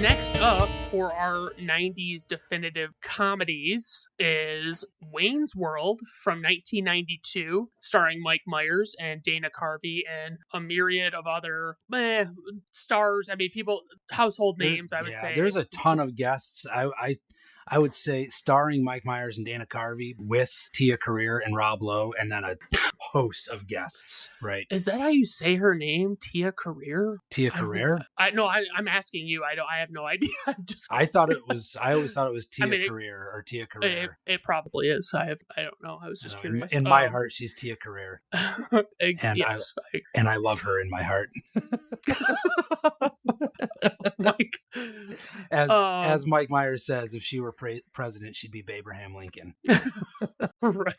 Next up for our 90s definitive comedies is Wayne's World from 1992, starring Mike Myers and Dana Carvey and a myriad of other stars. I mean, household names, I would say. There's a ton of guests. I would say starring Mike Myers and Dana Carvey with Tia Carrere and Rob Lowe, and then a host of guests, right? Is that how you say her name? Tia Carrere? Tia Carrere? I'm asking you. I have no idea. I always thought it was Tia Carrere or Tia Carrere. It probably is. I don't know. I was just curious. In my heart, she's Tia Carrere. And yes. I love her in my heart. Mike. As Mike Myers says, if she were president, she'd be Abraham Lincoln. Right.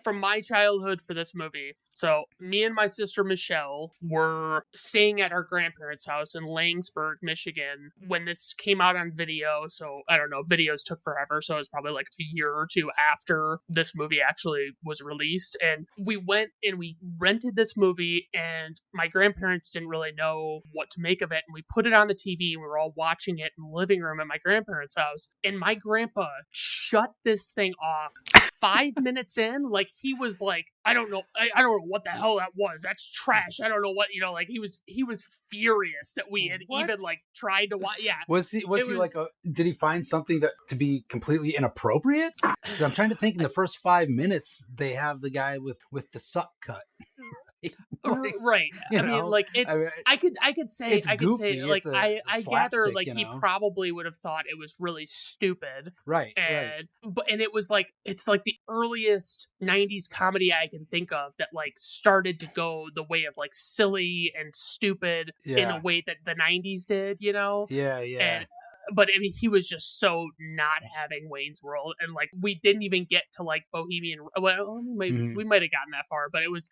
From my childhood for this movie. So me and my sister Michelle were staying at our grandparents' house in Langsburg, Michigan when this came out on video. So I don't know, videos took forever. So it was probably like a year or two after this movie actually was released. And we went and we rented this movie, and my grandparents didn't really know what to make of it. And we put it on the TV and we were all watching it in the living room at my grandparents' house. And my grandpa shut this thing off 5 minutes in. Like, he was like, I don't know what the hell that was. That's trash. I don't know what, like he was furious that we had even like tried to watch. Yeah. Was he like did he find something to be completely inappropriate? I'm trying to think. In the first 5 minutes, they have the guy with the suck cut. Like, right. I mean, like, I could say like I gather like he probably would have thought it was really stupid. Right. And it was like, it's like the earliest 90s comedy I can think of that like started to go the way of like silly and stupid in a way that the 90s did, Yeah. But I mean, he was just so not having Wayne's World, and like we didn't even get to like Bohemian. Well, we might have gotten that far, but it was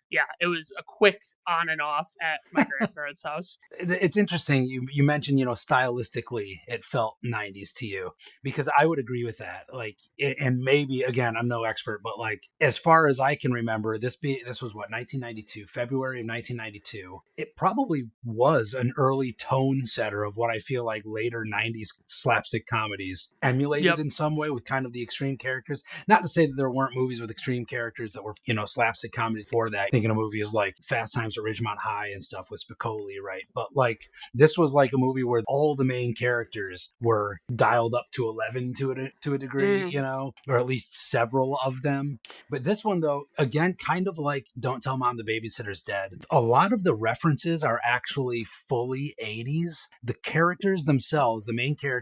a quick on and off at my grandparents' house. It's interesting. You mentioned stylistically it felt 90s to you, because I would agree with that. Like, and maybe again, I'm no expert, but like as far as I can remember, this was what, 1992, February of 1992. It probably was an early tone setter of what I feel like later 90s slapstick comedies emulated in some way, with kind of the extreme characters. Not to say that there weren't movies with extreme characters that were, slapstick comedies for that. Thinking of movies like Fast Times at Ridgemont High and stuff with Spicoli, right? But like this was like a movie where all the main characters were dialed up to 11 to a degree, or at least several of them. But this one, though, again, kind of like Don't Tell Mom the Babysitter's Dead. A lot of the references are actually fully 80s. The characters themselves, the main characters,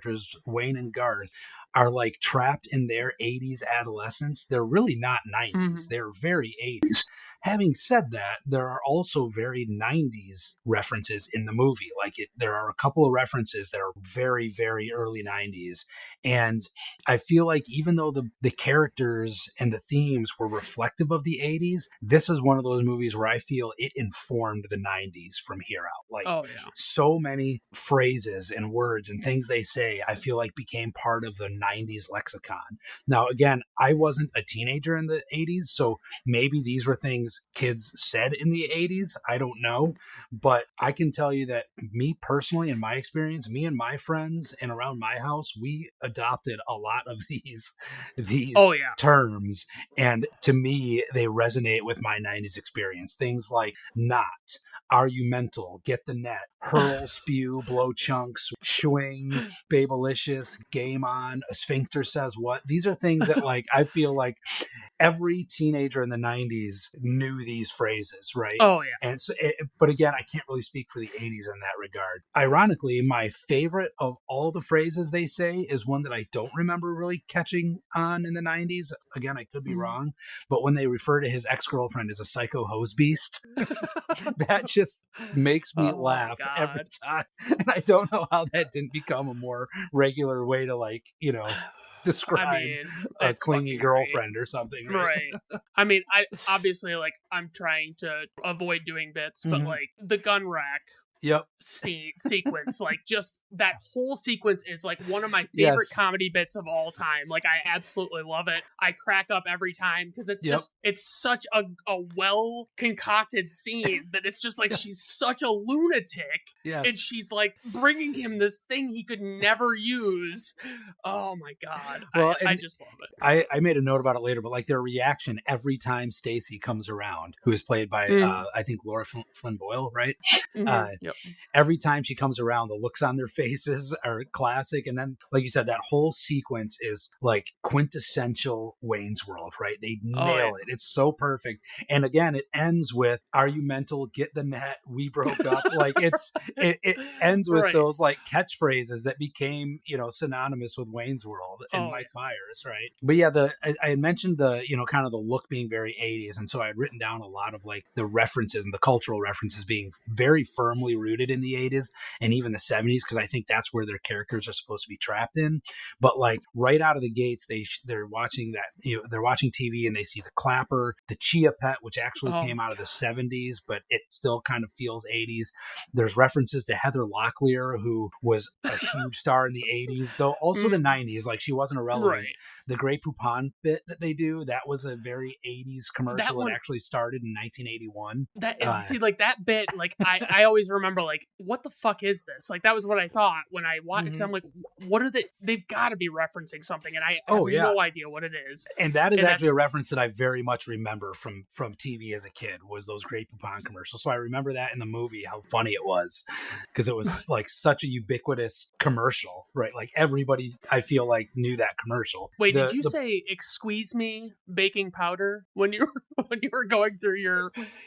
Wayne and Garth, are like trapped in their 80s adolescence. They're really not 90s. They're very 80s. Having said that, there are also very 90s references in the movie. Like there are a couple of references that are very, very early 90s. And I feel like even though the characters and the themes were reflective of the 80s, this is one of those movies where I feel it informed the 90s from here out. Like so many phrases and words and things they say, I feel like became part of the 90s lexicon. Now, again, I wasn't a teenager in the 80s, so maybe these were things kids said in the 80s. I don't know. But I can tell you that me personally, in my experience, me and my friends and around my house, we adopted a lot of these terms. And to me, they resonate with my 90s experience. Things like not, are you mental, get the net, hurl, spew, blow chunks, swing, babelicious, game on, a sphincter says what. These are things that like I feel like every teenager in the 90s knew these phrases, right? Oh, yeah. And so, but again, I can't really speak for the 80s in that regard. Ironically, my favorite of all the phrases they say is one that I don't remember really catching on in the 90s. Again, I could be wrong, but when they refer to his ex-girlfriend as a psycho hose beast, that just makes me laugh every time. And I don't know how that didn't become a more regular way to describe a clingy girlfriend or something, right? I mean, I obviously I'm trying to avoid doing bits, but like the gun rack Yep. sequence. Like, just that whole sequence is like one of my favorite Yes. comedy bits of all time. Like, I absolutely love it. I crack up every time because it's Yep. just, it's such a well concocted scene that it's just like she's such a lunatic. Yes. And she's like bringing him this thing he could never use. Oh my God. Well, I and just love it. I made a note about it later, but like their reaction every time Stacy comes around, who is played by I think Laura Flynn Boyle, right? Yep. Every time she comes around, the looks on their faces are classic. And then, like you said, that whole sequence is like quintessential Wayne's World, right? They nail it. It's so perfect. And again, it ends with, "Are you mental? Get the net. We broke up." Like it ends with those like catchphrases that became, synonymous with Wayne's World and Mike Myers, right? But yeah, I had mentioned the, kind of the look being very 80s. And so I had written down a lot of like the references and the cultural references being very firmly rooted in the 80s and even the 70s, because I think that's where their characters are supposed to be trapped in. But like right out of the gates, they're watching that, they're watching TV and they see the clapper, the Chia Pet, which actually came out of the 70s, but it still kind of feels 80s. There's references to Heather Locklear, who was a huge star in the 80s, though also the 90s. Like, she wasn't irrelevant. The Grey Poupon bit that they do, that was a very 80s commercial. It actually started in 1981. See, like that bit, like I always remember, like, what the fuck is this? Like, that was what I thought when I watched. Because I'm like, what are they? They've got to be referencing something, and I have no idea what it is. And that is actually a reference that I very much remember from TV as a kid, was those Grey Poupon commercials. So I remember that in the movie, how funny it was, because it was like such a ubiquitous commercial, right? Like everybody, I feel like, knew that commercial. Wait, did you say "Excuse me, baking powder" when you were going through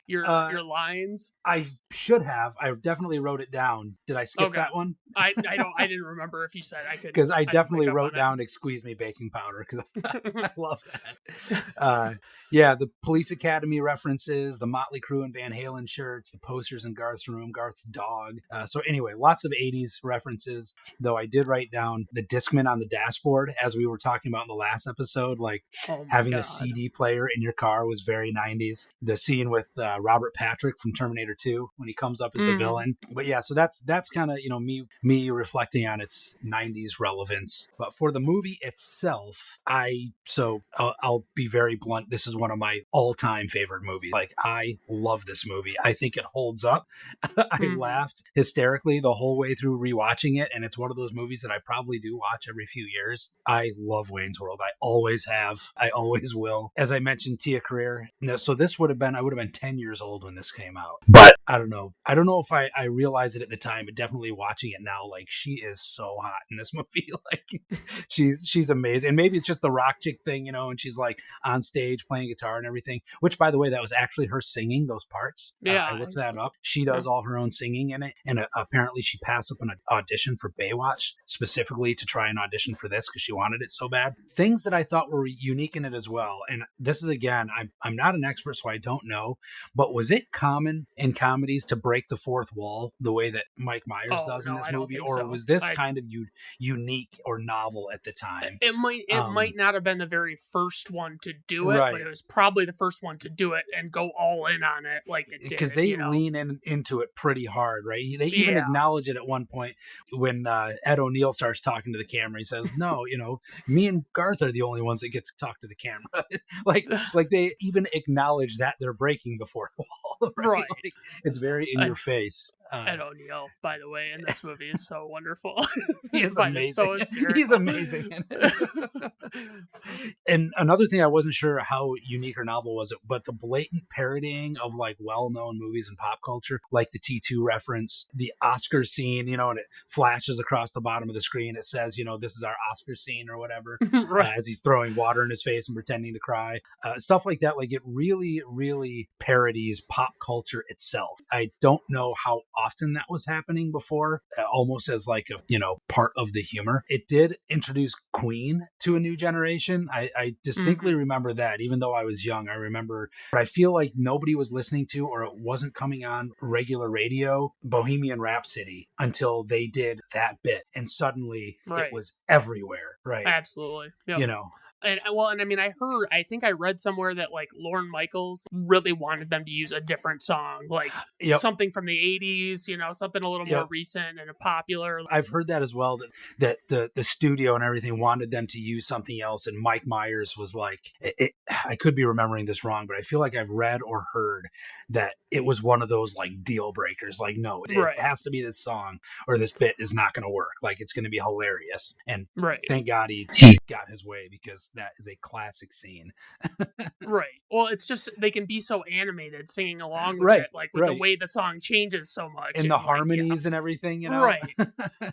your lines? I should have. I definitely wrote it down. Did I skip that one? I didn't remember if you said. I could, because I definitely wrote down "Excuse me, baking powder," because I love that. Yeah, the Police Academy references, the Motley Crue and Van Halen shirts, the posters in Garth's room, Garth's dog. So anyway, lots of 80s references, though I did write down the Discman on the dashboard, as we were talking about in the last episode. Like, having the CD player in your car was very 90s. The scene with Robert Patrick from Terminator 2 when he comes up as the villain. But yeah, so that's kind of, me reflecting on its 90s relevance. But for the movie itself, I'll be very blunt. This is one of my all-time favorite movies. Like, I love this movie. I think it holds up. I laughed hysterically the whole way through rewatching it, and it's one of those movies that I probably do watch every few years. I love Wayne's World. I always have. I always will. As I mentioned, Tia Carrere. So this I would have been 10 years old when this came out. But I don't know. I don't know if I realized it at the time, but definitely watching it now, like, she is so hot in this movie. Like, she's amazing. And maybe it's just the rock chick thing, and she's like on stage playing guitar and everything, which, by the way, that was actually her singing those parts. Yeah, I looked that up. She does all her own singing in it. And apparently she passed up an audition for Baywatch specifically to try and audition for this because she wanted it so bad. Things that I thought were unique in it as well. And this is, again, I'm not an expert, so I don't know, but was it common in comedies to break the fourth wall the way that Mike Myers does in this movie? Or was this kind of unique or novel at the time? It might not have been the very first one to do it, but it was probably the first one to do it and go all in on it like it did. Because they lean into it pretty hard, right? They even acknowledge it at one point when Ed O'Neill starts talking to the camera. He says, "No, me and Garth are the only ones that get to talk to the camera." like they even acknowledge that they're breaking the fourth wall, right? Like, it's very in your face. Ed O'Neill, by the way, in this movie is so wonderful. He is amazing. He's amazing. And another thing, I wasn't sure how unique or novel was it, but the blatant parodying of like well-known movies and pop culture, like the T2 reference, the Oscar scene, and it flashes across the bottom of the screen. It says, "This is our Oscar scene," or whatever, as he's throwing water in his face and pretending to cry. Stuff like that. Like, it really, really parodies pop culture itself. I don't know how often that was happening before, almost as like a part of the humor. It did introduce Queen to a new generation. I distinctly remember that, even though I was young. I remember, but I feel like nobody was listening to, or it wasn't coming on regular radio, Bohemian Rhapsody, until they did that bit, and suddenly it was everywhere, right? Absolutely. Yep. And I mean, I think I read somewhere that like Lorne Michaels really wanted them to use a different song, like Yep. something from the 80s, something a little more Yep. recent and popular. I've heard that as well, that the studio and everything wanted them to use something else. And Mike Myers was like, I could be remembering this wrong, but I feel like I've read or heard that it was one of those like deal breakers. Like, no, it has to be this song or this bit is not going to work. Like, it's going to be hilarious. And thank God he got his way, because that is a classic scene. Right. Well, it's just they can be so animated singing along with it, like with the way the song changes so much. And the harmonies and everything, Right.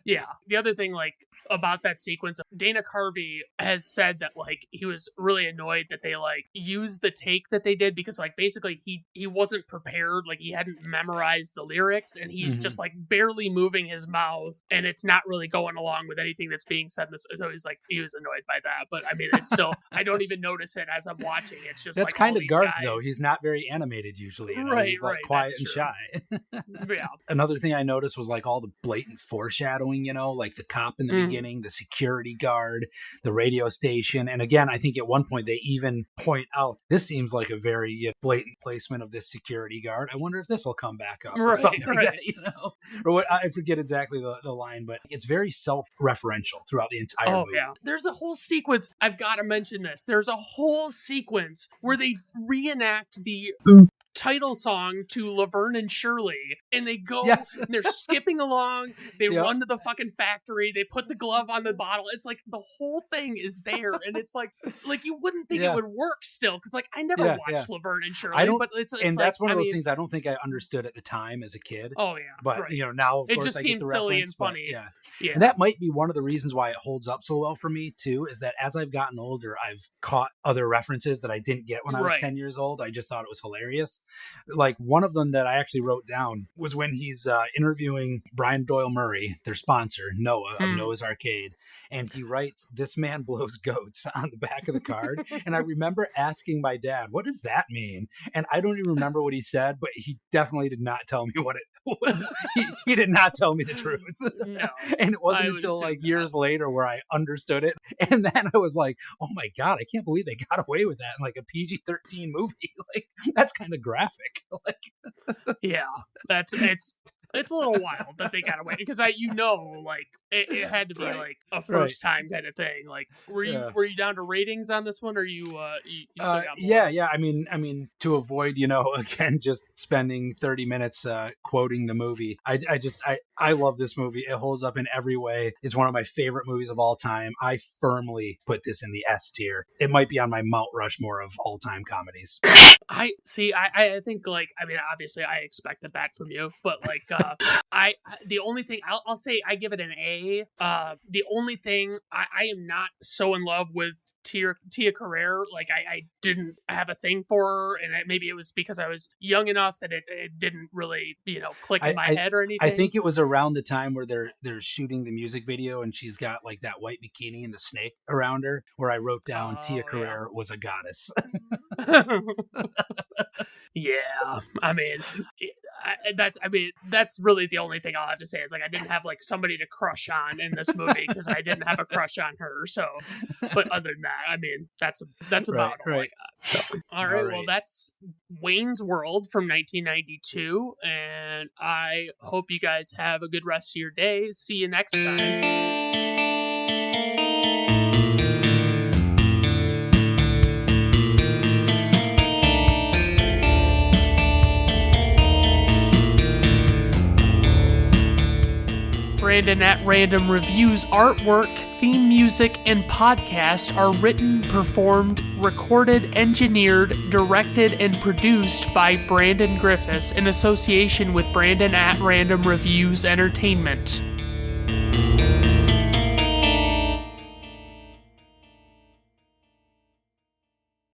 Yeah. The other thing, like, about that sequence, Dana Carvey has said that, like, he was really annoyed that they, like, used the take that they did because, like, basically he wasn't prepared, like, he hadn't memorized the lyrics, and he's just, like, barely moving his mouth, and it's not really going along with anything that's being said. So he's, like, he was annoyed by that, but, I mean, it's still, I don't even notice it as I'm watching. It's just, that's like, kind of Garth, guys. though. He's not very animated usually. He's, like, quiet and shy. Yeah. Another thing I noticed was, like, all the blatant foreshadowing, like the cop in the beginning, the security guard, the radio station. And again, I think at one point they even point out, this seems like a very blatant placement of this security guard. I wonder if this will come back up or something like that, Or what, I forget exactly the line, but it's very self-referential throughout the entire movie. Yeah. There's a whole sequence, I've got to mention this. There's a whole sequence where they reenact the title song to Laverne and Shirley, and they go and they're skipping along, they run to the fucking factory, they put the glove on the bottle. It's like the whole thing is there, and it's like you wouldn't think it would work still, because like I never watched Laverne and Shirley. But it's and that's one of those things I don't think I understood at the time as a kid. Oh yeah. But now of course it just I seems get the silly reference, and funny. Yeah. And that might be one of the reasons why it holds up so well for me too, is that as I've gotten older, I've caught other references that I didn't get when I was 10 years old. I just thought it was hilarious. Like one of them that I actually wrote down was when he's interviewing Brian Doyle Murray, their sponsor, Noah of Noah's Arcade. And he writes, "This man blows goats" on the back of the card. And I remember asking my dad, what does that mean? And I don't even remember what he said, but he definitely did not tell me what it he did not tell me the truth. No, and it wasn't until like years later where I understood it. And then I was like, oh my God, I can't believe they got away with that in like a PG-13 movie. Like, that's kind of graphic. Yeah, it's a little wild that they got away, because like it had to be like a first time kind of thing. Like, were you down to ratings on this one, or you still got more? Yeah. I mean, to avoid again just spending 30 minutes quoting the movie, I love this movie. It holds up in every way. It's one of my favorite movies of all time. I firmly put this in the S tier. It might be on my Mount Rushmore of all time comedies. I think obviously I expected that from you, but like the only thing I'll say, I give it an A. The only thing I am not so in love with Tia Carrere. Like I didn't have a thing for her, and maybe it was because I was young enough that it didn't really click in my head or anything. I think it was around the time where they're shooting the music video, and she's got like that white bikini and the snake around her, where I wrote down Tia Carrere was a goddess. Yeah, that's really the only thing I'll have to say. Is like I didn't have like somebody to crush on in this movie, because I didn't have a crush on her. So, but other than that, that's about all I got. So, all right, well, that's Wayne's World from 1992, and I hope you guys have a good rest of your day. See you next time. Brandon at Random Reviews artwork, theme music, and podcast are written, performed, recorded, engineered, directed, and produced by Brandon Griffiths in association with Brandon at Random Reviews Entertainment.